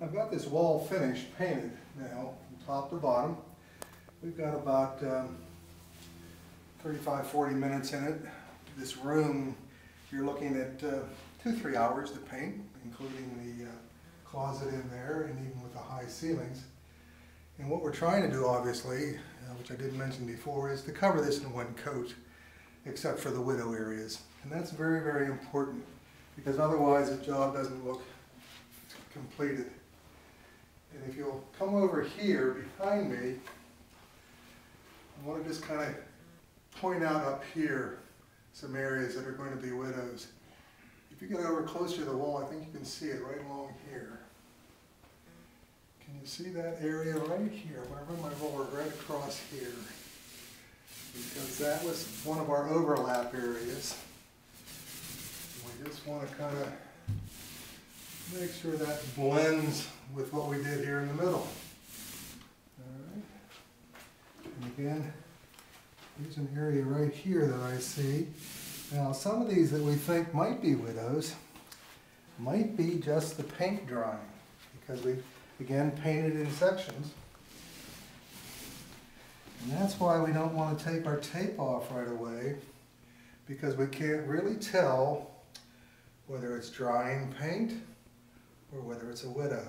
I've got this wall finished, painted now, from top to bottom. We've got about 35-40 minutes in it. This room, you're looking at 2-3 hours to paint, including the closet in there and even with the high ceilings. And what we're trying to do, obviously, which I didn't mention before, is to cover this in one coat, except for the window areas. And that's very, very important, because otherwise the job doesn't look completed. And if you'll come over here behind me, I want to just kind of point out up here some areas that are going to be windows. If you get over closer to the wall, I think you can see it right along here. Can you see that area right here? I'm going to run my roller right across here, because that was one of our overlap areas. We just want to kind of make sure that blends with what we did here in the middle. All right. And again, here's an area right here that I see. Now, some of these that we think might be widows might be just the paint drying, because we, again, painted in sections. And that's why we don't want to take our tape off right away, because we can't really tell whether it's drying paint or whether it's a widow.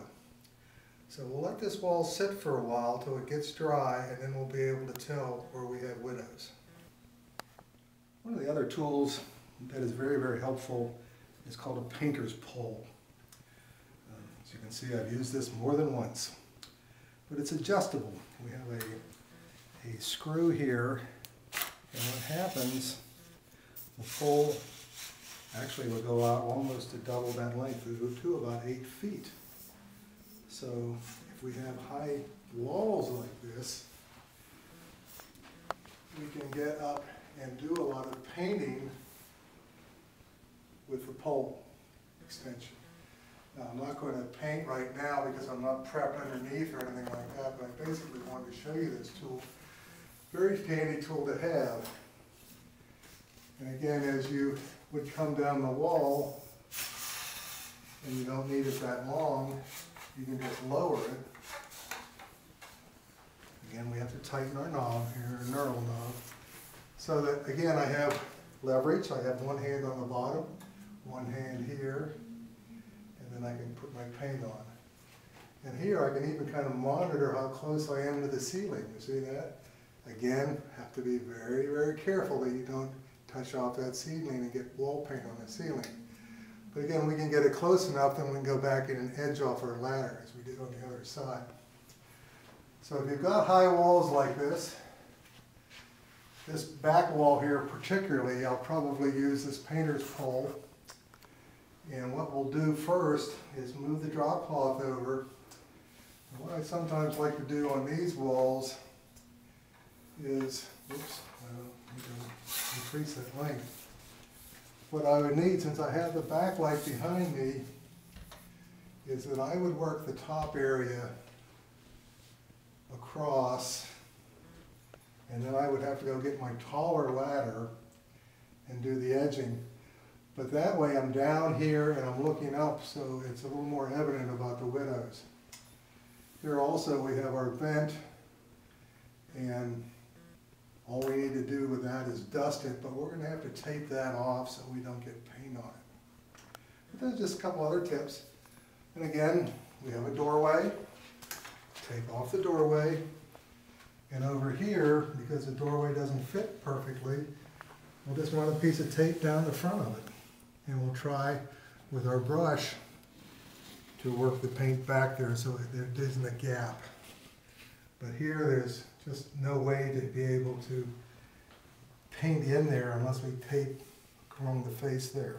So we'll let this wall sit for a while till it gets dry, and then we'll be able to tell where we have widows. One of the other tools that is very, very helpful is called a painter's pole. As you can see, I've used this more than once, but it's adjustable. We have a screw here, and what happens, the pole actually will go out almost to double that length, to about 8 feet. So if we have high walls like this, we can get up and do a lot of painting with the pole extension. Now, I'm not going to paint right now because I'm not prepped underneath or anything like that, but I basically wanted to show you this tool. Very handy tool to have. And again, as you would come down the wall, and you don't need it that long, you can just lower it. Again, we have to tighten our knob here, a knurl knob, so that, again, I have leverage. I have one hand on the bottom, one hand here, and then I can put my paint on. And here I can even kind of monitor how close I am to the ceiling. You see that? Again, have to be very, very careful that you don't touch off that ceiling and get wall paint on the ceiling. But again, we can get it close enough, then we can go back in and edge off our ladder as we did on the other side. So if you've got high walls like this back wall here particularly, I'll probably use this painter's pole. And what we'll do first is move the drop cloth over. And what I sometimes like to do on these walls is, oops, increase that length. What I would need, since I have the backlight behind me, is that I would work the top area across, and then I would have to go get my taller ladder and do the edging. But that way I'm down here and I'm looking up, so it's a little more evident about the windows. Here also we have our vent, and all we need to do with that is dust it, but we're going to have to tape that off so we don't get paint on it. But there's just a couple other tips. And again, we have a doorway. Tape off the doorway. And over here, because the doorway doesn't fit perfectly, we'll just run a piece of tape down the front of it. And we'll try with our brush to work the paint back there so there isn't a gap. But here there's just no way to be able to paint in there unless we tape along the face there.